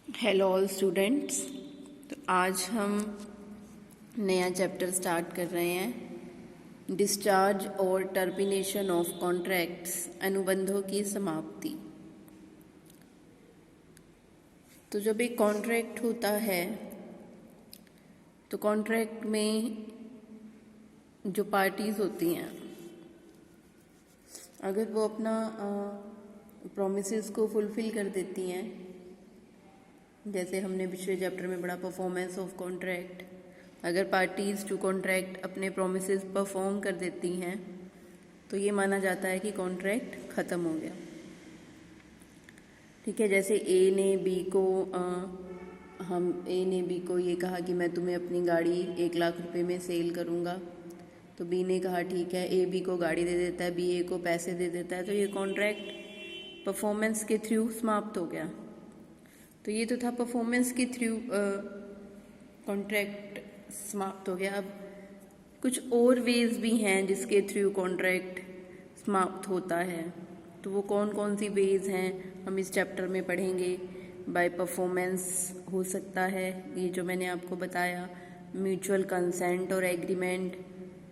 Hello all students. तो आज हम नया चैप्टर स्टार्ट कर रहे हैं, डिस्चार्ज और टर्मिनेशन ऑफ कॉन्ट्रैक्ट्स, अनुबंधों की समाप्ति। तो जब एक कॉन्ट्रैक्ट होता है तो कॉन्ट्रैक्ट में जो पार्टीज होती हैं, अगर वो अपना प्रॉमिसेस को फुलफिल कर देती हैं, जैसे हमने पिछले चैप्टर में पढ़ा परफॉर्मेंस ऑफ कॉन्ट्रैक्ट, अगर पार्टीज टू कॉन्ट्रैक्ट अपने प्रोमिसेस परफॉर्म कर देती हैं तो ये माना जाता है कि कॉन्ट्रैक्ट ख़त्म हो गया। ठीक है, जैसे ए ने बी को ये कहा कि मैं तुम्हें अपनी गाड़ी 1 लाख रुपए में सेल करूँगा, तो बी ने कहा ठीक है, ए बी को गाड़ी दे देता है, बी ए को पैसे दे देता है, तो ये कॉन्ट्रैक्ट परफॉर्मेंस के थ्रू समाप्त हो गया। तो ये तो था परफॉर्मेंस के थ्रू कॉन्ट्रैक्ट समाप्त हो गया। अब कुछ और वेज भी हैं जिसके थ्रू कॉन्ट्रैक्ट समाप्त होता है, तो वो कौन कौन सी वेज हैं हम इस चैप्टर में पढ़ेंगे। बाय परफॉर्मेंस हो सकता है, ये जो मैंने आपको बताया, म्यूचुअल कंसेंट और एग्रीमेंट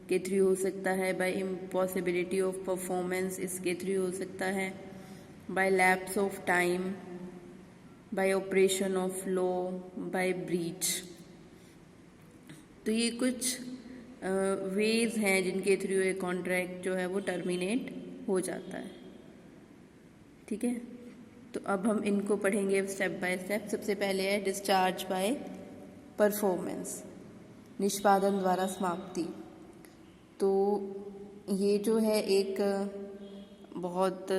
के थ्रू हो सकता है, बाय इम्पॉसिबिलिटी ऑफ परफॉर्मेंस इसके थ्रू हो सकता है, by lapse of time, by operation of law, by breach. तो ये कुछ वेज हैं जिनके थ्रू एक कॉन्ट्रैक्ट जो है वो टर्मिनेट हो जाता है। ठीक है, तो अब हम इनको पढ़ेंगे स्टेप बाय स्टेप। सबसे पहले है डिस्चार्ज बाय परफॉर्मेंस, निष्पादन द्वारा समाप्ति। तो ये जो है एक बहुत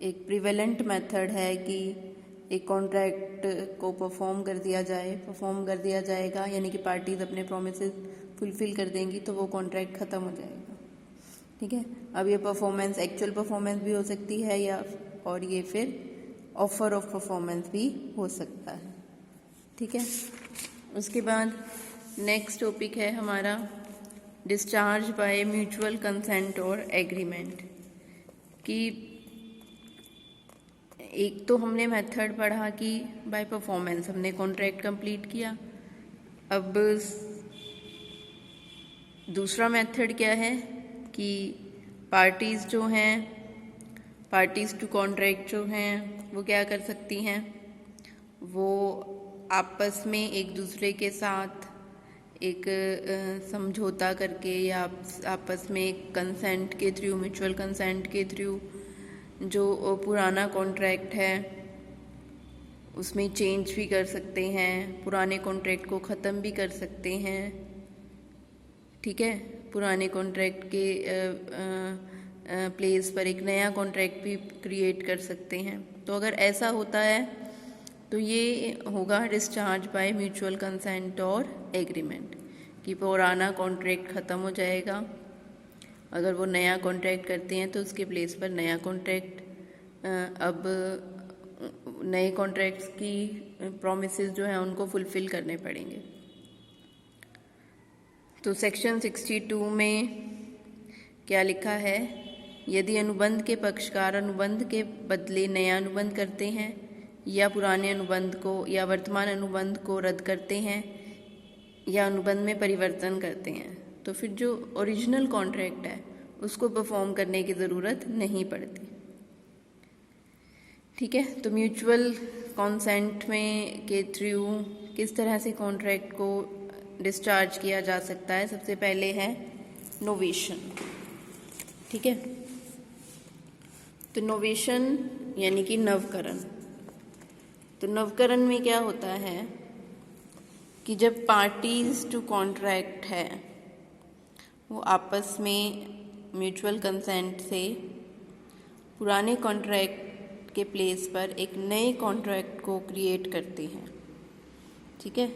एक प्रिवेलेंट मेथड है कि एक कॉन्ट्रैक्ट को परफॉर्म कर दिया जाएगा, यानी कि पार्टीज अपने प्रोमिसेस फुलफिल कर देंगी तो वो कॉन्ट्रैक्ट ख़त्म हो जाएगा। ठीक है, अब ये परफॉर्मेंस एक्चुअल परफॉर्मेंस भी हो सकती है और ये फिर ऑफर ऑफ परफॉर्मेंस भी हो सकता है। ठीक है, उसके बाद नेक्स्ट टॉपिक है हमारा डिस्चार्ज बाय म्यूचुअल कंसेंट और एग्रीमेंट। कि एक तो हमने मेथड पढ़ा कि बाय परफॉर्मेंस हमने कॉन्ट्रैक्ट कंप्लीट किया। अब दूसरा मेथड क्या है कि पार्टीज टू कॉन्ट्रैक्ट जो हैं वो क्या कर सकती हैं, वो आपस में एक दूसरे के साथ एक समझौता करके या आपस में एक कंसेंट के थ्रू, म्यूचुअल कंसेंट के थ्रू जो पुराना कॉन्ट्रैक्ट है उसमें चेंज भी कर सकते हैं, पुराने कॉन्ट्रैक्ट को ख़त्म भी कर सकते हैं। ठीक है, पुराने कॉन्ट्रैक्ट के प्लेस पर एक नया कॉन्ट्रैक्ट भी क्रिएट कर सकते हैं। तो अगर ऐसा होता है तो ये होगा डिस्चार्ज बाय म्यूचुअल कंसेंट और एग्रीमेंट, कि पुराना कॉन्ट्रैक्ट ख़त्म हो जाएगा। अगर वो नया कॉन्ट्रैक्ट करते हैं तो उसके प्लेस पर नया कॉन्ट्रैक्ट, अब नए कॉन्ट्रैक्ट्स की प्रॉमिसेस जो हैं उनको फुलफिल करने पड़ेंगे। तो सेक्शन 62 में क्या लिखा है, यदि अनुबंध के पक्षकार अनुबंध के बदले नया अनुबंध करते हैं या पुराने अनुबंध को या वर्तमान अनुबंध को रद्द करते हैं या अनुबंध में परिवर्तन करते हैं, तो फिर जो ओरिजिनल कॉन्ट्रैक्ट है उसको परफॉर्म करने की ज़रूरत नहीं पड़ती। ठीक है, तो म्यूचुअल कॉन्सेंट में के थ्रू किस तरह से कॉन्ट्रैक्ट को डिस्चार्ज किया जा सकता है। सबसे पहले है नोवेशन। ठीक है, तो नोवेशन यानी कि नवकरण। तो नवकरण में क्या होता है कि जब पार्टीज टू कॉन्ट्रैक्ट है वो आपस में म्यूचुअल कंसेंट से पुराने कॉन्ट्रैक्ट के प्लेस पर एक नए कॉन्ट्रैक्ट को क्रिएट करते हैं। ठीक है,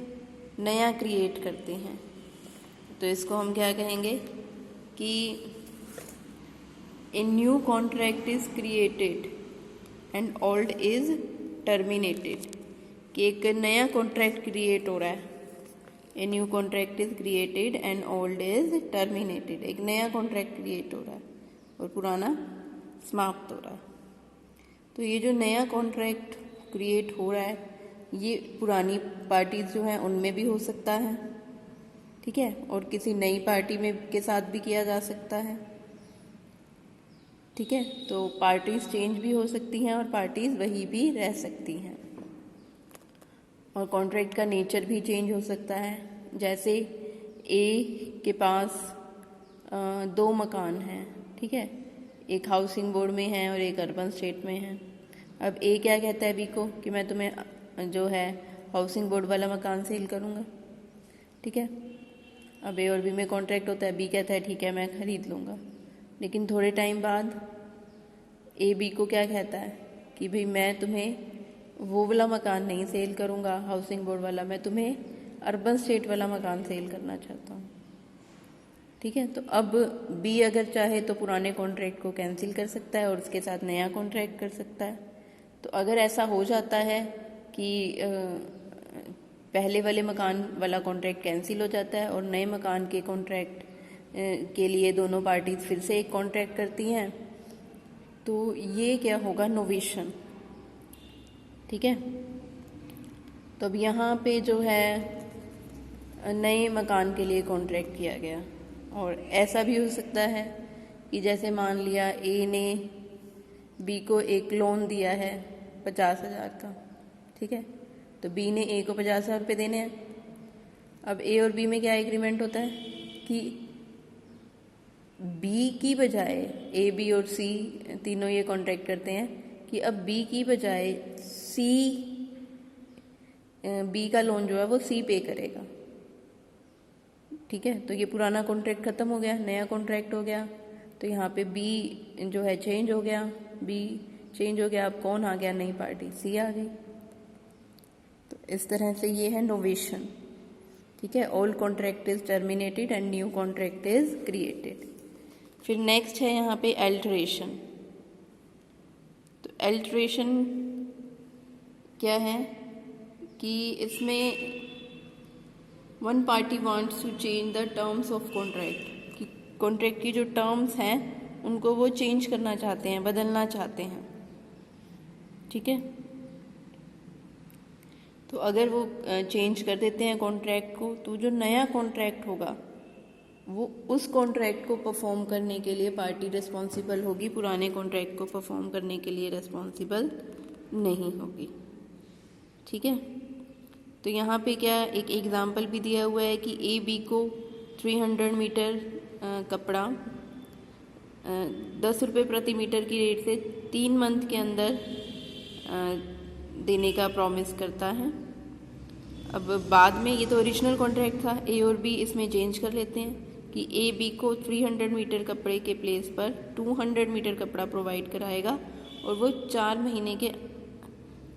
नया क्रिएट करते हैं, तो इसको हम क्या कहेंगे कि a new contract is created and old is terminated. कि एक नया कॉन्ट्रैक्ट क्रिएट हो रहा है, a new contract is created and old is terminated. एक नया कॉन्ट्रैक्ट क्रिएट हो रहा है और पुराना समाप्त हो रहा है। तो ये जो नया कॉन्ट्रैक्ट क्रिएट हो रहा है ये पुरानी पार्टीज जो हैं उनमें भी हो सकता है, ठीक है, और किसी नई पार्टी में के साथ भी किया जा सकता है, ठीक है। तो पार्टीज चेंज भी हो सकती हैं और पार्टीज वही भी रह सकती हैं, और कॉन्ट्रैक्ट का नेचर भी चेंज हो सकता है। जैसे ए के पास 2 मकान हैं, ठीक है, एक हाउसिंग बोर्ड में है और एक अर्बन स्टेट में है। अब ए क्या कहता है बी को कि मैं तुम्हें जो है हाउसिंग बोर्ड वाला मकान सेल करूँगा, ठीक है। अब ए और बी में कॉन्ट्रैक्ट होता है, बी कहता है ठीक है मैं खरीद लूँगा। लेकिन थोड़े टाइम बाद ए बी को क्या कहता है कि भाई मैं तुम्हें वो वाला मकान नहीं सेल करूँगा हाउसिंग बोर्ड वाला, मैं तुम्हें अर्बन स्टेट वाला मकान सेल करना चाहता हूँ, ठीक है। तो अब बी अगर चाहे तो पुराने कॉन्ट्रैक्ट को कैंसिल कर सकता है और उसके साथ नया कॉन्ट्रैक्ट कर सकता है। तो अगर ऐसा हो जाता है कि पहले वाले मकान वाला कॉन्ट्रैक्ट कैंसिल हो जाता है और नए मकान के कॉन्ट्रैक्ट के लिए दोनों पार्टीज फिर से एक कॉन्ट्रैक्ट करती हैं, तो ये क्या होगा, नोवेशन, ठीक है। तो अब यहाँ पे जो है नए मकान के लिए कॉन्ट्रैक्ट किया गया, और ऐसा भी हो सकता है कि जैसे मान लिया ए ने बी को एक लोन दिया है 50,000 का, ठीक है, तो बी ने ए को 50,000 रुपये देने हैं। अब ए और बी में क्या एग्रीमेंट होता है कि बी की बजाय ए बी और सी तीनों ये कॉन्ट्रैक्ट करते हैं कि अब बी की बजाय सी बी का लोन जो है वो सी पे करेगा, ठीक है। तो ये पुराना कॉन्ट्रैक्ट खत्म हो गया, नया कॉन्ट्रैक्ट हो गया। तो यहाँ पे बी जो है चेंज हो गया, बी चेंज हो गया, अब कौन आ गया, नई पार्टी सी आ गई। तो इस तरह से ये है नोवेशन, ठीक है। Old contract is terminated and new contract is created. फिर नेक्स्ट है यहाँ पे एल्टरेशन। तो एल्टरेशन क्या है कि इसमें one party wants to change the terms of contract, कि कॉन्ट्रैक्ट की जो टर्म्स हैं उनको वो चेंज करना चाहते हैं, बदलना चाहते हैं, ठीक है। तो अगर वो चेंज कर देते हैं कॉन्ट्रैक्ट को, तो जो नया कॉन्ट्रैक्ट होगा वो उस कॉन्ट्रैक्ट को परफॉर्म करने के लिए पार्टी रिस्पॉन्सिबल होगी, पुराने कॉन्ट्रैक्ट को परफॉर्म करने के लिए रिस्पॉन्सिबल नहीं होगी, ठीक है। तो यहाँ पे क्या एक एग्जाम्पल भी दिया हुआ है कि ए बी को 300 मीटर कपड़ा 10 रुपये प्रति मीटर की रेट से 3 मंथ के अंदर देने का प्रॉमिस करता है। अब बाद में ये तो ओरिजिनल कॉन्ट्रैक्ट था, ए और बी इसमें चेंज कर लेते हैं कि ए बी को 300 मीटर कपड़े के प्लेस पर 200 मीटर कपड़ा प्रोवाइड कराएगा और वो 4 महीने के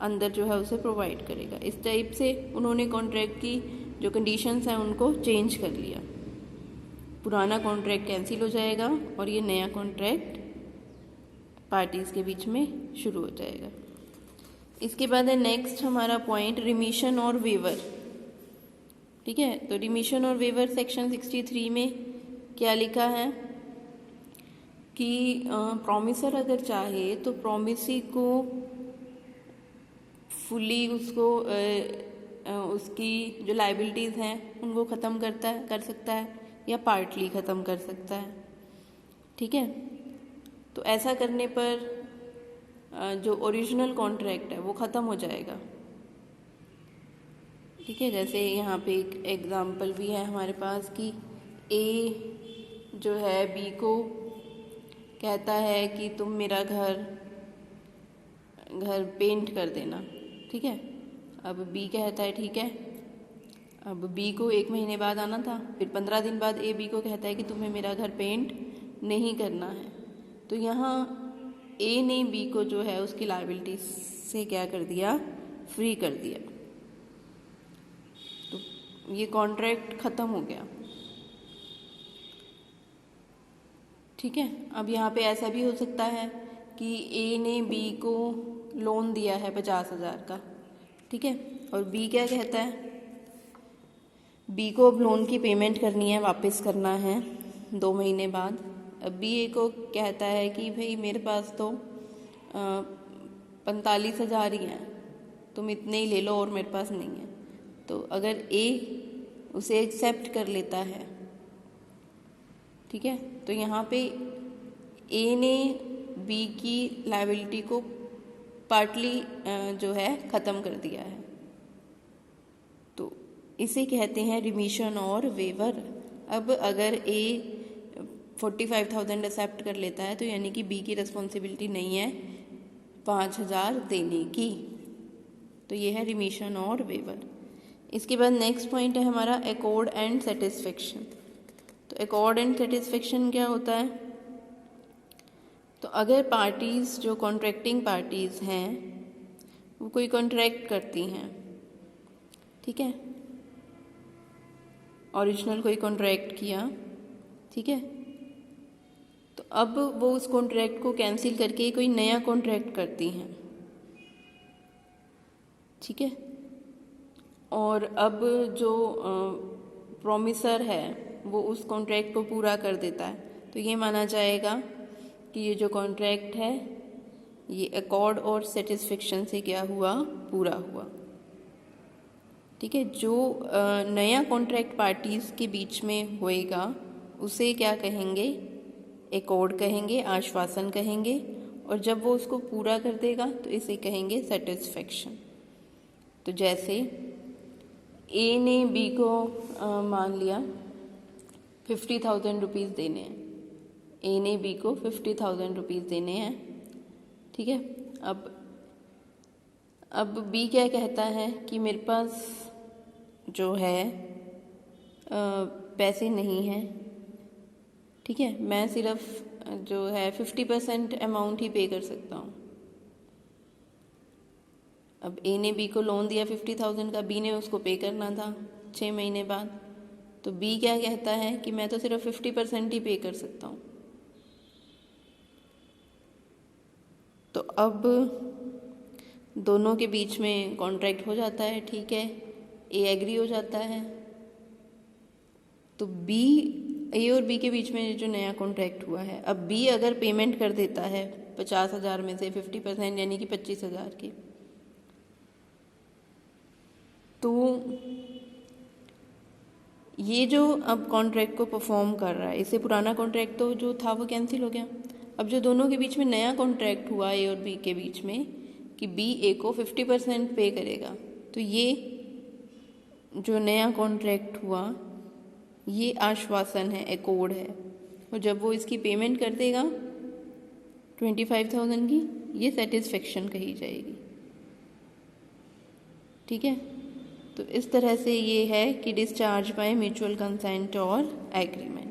अंदर जो है उसे प्रोवाइड करेगा। इस टाइप से उन्होंने कॉन्ट्रैक्ट की जो कंडीशंस हैं उनको चेंज कर लिया, पुराना कॉन्ट्रैक्ट कैंसिल हो जाएगा और ये नया कॉन्ट्रैक्ट पार्टीज के बीच में शुरू हो जाएगा। इसके बाद है नेक्स्ट हमारा पॉइंट रिमिशन और वेवर, ठीक है। तो रिमिशन और वेवर सेक्शन 63 में क्या लिखा है कि प्रॉमिसर अगर चाहे तो प्रॉमिसी को फुली उसको उसकी जो लाइबिलिटीज़ हैं उनको ख़त्म कर सकता है या पार्टली ख़त्म कर सकता है, ठीक है। तो ऐसा करने पर जो ओरिजिनल कॉन्ट्रैक्ट है वो ख़त्म हो जाएगा, ठीक है। जैसे यहाँ पे एक एग्जांपल भी है हमारे पास कि ए जो है बी को कहता है कि तुम मेरा घर पेंट कर देना, ठीक है। अब बी कहता है ठीक है। अब बी को 1 महीने बाद आना था, फिर 15 दिन बाद ए बी को कहता है कि तुम्हें मेरा घर पेंट नहीं करना है। तो यहाँ ए ने बी को जो है उसकी लायबिलिटी से क्या कर दिया, फ्री कर दिया। तो ये कॉन्ट्रैक्ट ख़त्म हो गया, ठीक है। अब यहाँ पे ऐसा भी हो सकता है कि ए ने बी को लोन दिया है 50,000 का, ठीक है, और बी क्या कहता है, बी को अब लोन की पेमेंट करनी है, वापस करना है 2 महीने बाद। अब बी ए को कहता है कि भाई मेरे पास तो 45,000 ही हैं, तुम इतने ही ले लो और मेरे पास नहीं है। तो अगर ए उसे एक्सेप्ट कर लेता है, ठीक है, तो यहाँ पे ए ने बी की लायबिलिटी को पार्टली जो है ख़त्म कर दिया है, तो इसे कहते हैं रिमिशन और वेवर। अब अगर ए 45,000 एक्सेप्ट कर लेता है तो यानी कि बी की रिस्पॉन्सिबिलिटी नहीं है 5,000 देने की, तो ये है रिमिशन और वेवर। इसके बाद नेक्स्ट पॉइंट है हमारा एकॉर्ड एंड सेटिस्फेक्शन। तो एकॉर्ड एंड सेटिस्फेक्शन क्या होता है? तो अगर पार्टीज़ जो कॉन्ट्रैक्टिंग पार्टीज़ हैं वो कोई कॉन्ट्रैक्ट करती हैं, ठीक है, ओरिजिनल कोई कॉन्ट्रैक्ट किया, ठीक है, तो अब वो उस कॉन्ट्रैक्ट को कैंसिल करके कोई नया कॉन्ट्रैक्ट करती हैं, ठीक है, और अब जो प्रॉमिसर है वो उस कॉन्ट्रैक्ट को पूरा कर देता है, तो ये माना जाएगा कि ये जो कॉन्ट्रैक्ट है ये एकॉर्ड और सेटिस्फेक्शन से क्या हुआ, पूरा हुआ, ठीक है। जो नया कॉन्ट्रैक्ट पार्टीज़ के बीच में होएगा उसे क्या कहेंगे, एकॉर्ड कहेंगे, आश्वासन कहेंगे, और जब वो उसको पूरा कर देगा तो इसे कहेंगे सेटिस्फेक्शन। तो जैसे ए ने बी को मान लिया 50,000 रुपीज़ देने हैं, ए ने बी को 50,000 रुपीज़ देने हैं, ठीक है। अब बी क्या कहता है कि मेरे पास जो है पैसे नहीं हैं, ठीक है, मैं सिर्फ जो है 50% अमाउंट ही पे कर सकता हूँ। अब ए ने बी को लोन दिया 50,000 का, बी ने उसको पे करना था 6 महीने बाद, तो बी क्या कहता है कि मैं तो सिर्फ 50% ही पे कर सकता हूँ। तो अब दोनों के बीच में कॉन्ट्रैक्ट हो जाता है, ठीक है, ए एग्री हो जाता है, तो बी, ए और बी के बीच में जो नया कॉन्ट्रैक्ट हुआ है, अब बी अगर पेमेंट कर देता है 50,000 में से 50% यानी कि 25,000 की, तो ये जो अब कॉन्ट्रैक्ट को परफॉर्म कर रहा है, इससे पुराना कॉन्ट्रैक्ट तो जो था वो कैंसिल हो गया। अब जो दोनों के बीच में नया कॉन्ट्रैक्ट हुआ ए और बी के बीच में कि बी ए को 50% पे करेगा, तो ये जो नया कॉन्ट्रैक्ट हुआ ये आश्वासन है, एकॉर्ड है, और जब वो इसकी पेमेंट कर देगा 25,000 की, ये सेटिस्फेक्शन कही जाएगी, ठीक है। तो इस तरह से ये है कि डिस्चार्ज बाय म्यूचुअल कंसेंट और एग्रीमेंट।